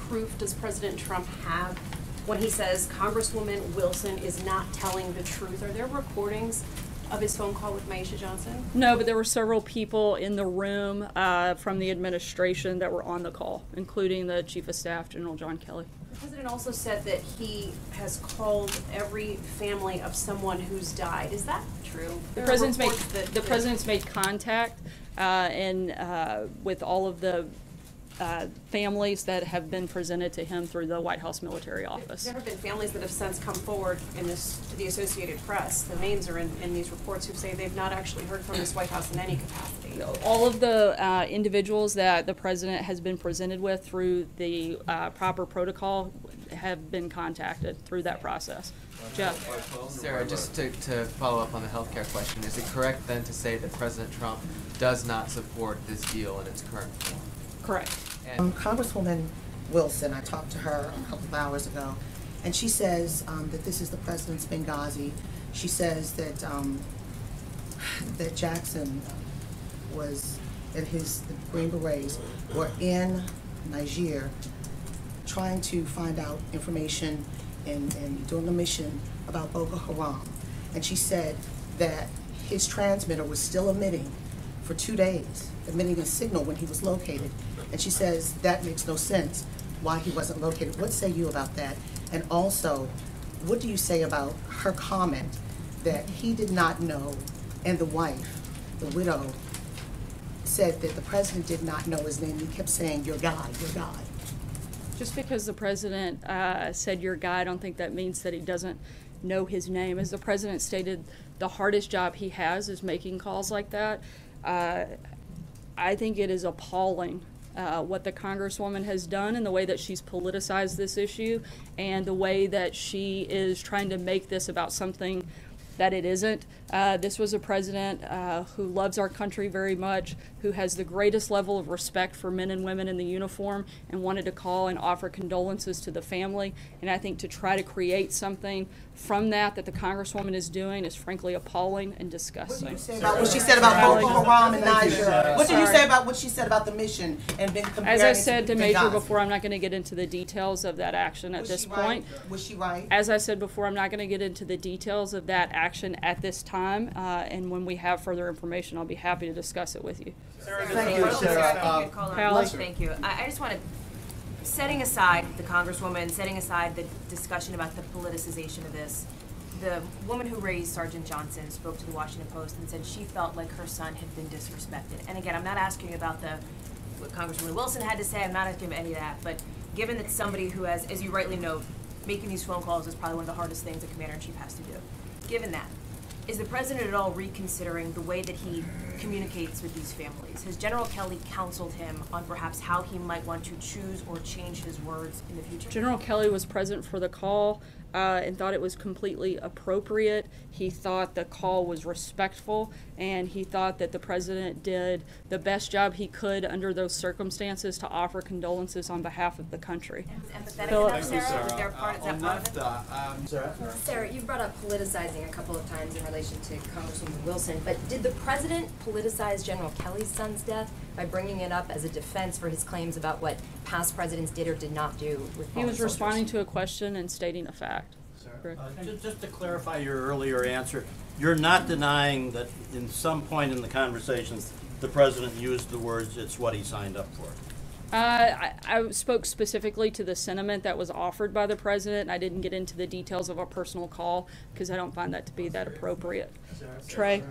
proof does President Trump have when he says Congresswoman Wilson is not telling the truth? Are there recordings of his phone call with Maisha Johnson? No, but there were several people in the room from the administration that were on the call, including the Chief of Staff, General John Kelly. The president also said that he has called every family of someone who's died. Is that true? The president's made contact with all of the families that have been presented to him through the White House Military Office. There have been families that have since come forward in this to the Associated Press. The names are in these reports who say they've not actually heard from this White House in any capacity. All of the individuals that the president has been presented with through the proper protocol have been contacted through that process. Jeff? Sarah, just to follow up on the healthcare question, is it correct then to say that President Trump does not support this deal in its current form? Correct. Congresswoman Wilson, I talked to her a couple of hours ago, and she says that this is the president's Benghazi. She says that that Jackson was, and the Green Berets were in Niger trying to find out information and doing a mission about Boko Haram. And she said that his transmitter was still emitting for 2 days, emitting a signal when he was located. And she says that makes no sense why he wasn't located. What say you about that? And also, what do you say about her comment that he did not know, and the wife, the widow, said that the president did not know his name? He kept saying, "Your God, your God." Just because the president said your guy, I don't think that means that he doesn't know his name. As the president stated, the hardest job he has is making calls like that. I think it is appalling what the Congresswoman has done and the way that she's politicized this issue and the way that she is trying to make this about something that it isn't. This was a president who loves our country very much, who has the greatest level of respect for men and women in the uniform, and wanted to call and offer condolences to the family. And I think to try to create something from that the Congresswoman is doing is frankly appalling and disgusting. What did you say about what she said about Boko Haram and Niger? What did you say about what she said about the mission and then comparing? As I said to Major before, I'm not going to get into the details of that action at this point. Was she right? As I said before, I'm not going to get into the details of that action at this time, and when we have further information, I'll be happy to discuss it with you. Thank you, Sarah. Thank you. I just want to, setting aside the Congresswoman, setting aside the discussion about the politicization of this, the woman who raised Sergeant Johnson spoke to the Washington Post and said she felt like her son had been disrespected. And again, I'm not asking about what Congresswoman Wilson had to say. I'm not asking about any of that. But given that somebody who has, as you rightly note, making these phone calls is probably one of the hardest things a commander-in-chief has to do. Given that, is the president at all reconsidering the way that he communicates with these families? Has General Kelly counseled him on perhaps how he might want to choose or change his words in the future? General Kelly was present for the call and thought it was completely appropriate. He thought the call was respectful, and he thought that the president did the best job he could under those circumstances to offer condolences on behalf of the country. Sarah, you brought up politicizing a couple of times in relation to Congresswoman Wilson, but did the president politicize General Kelly's son's death by bringing it up as a defense for his claims about what past presidents did or did not do with He was responding to a question and stating a fact. Just to clarify your earlier answer, you're not denying that in some point in the conversations the president used the words, "It's what he signed up for"? I spoke specifically to the sentiment that was offered by the president, and I didn't get into the details of a personal call because I don't find that to be that appropriate. Trey?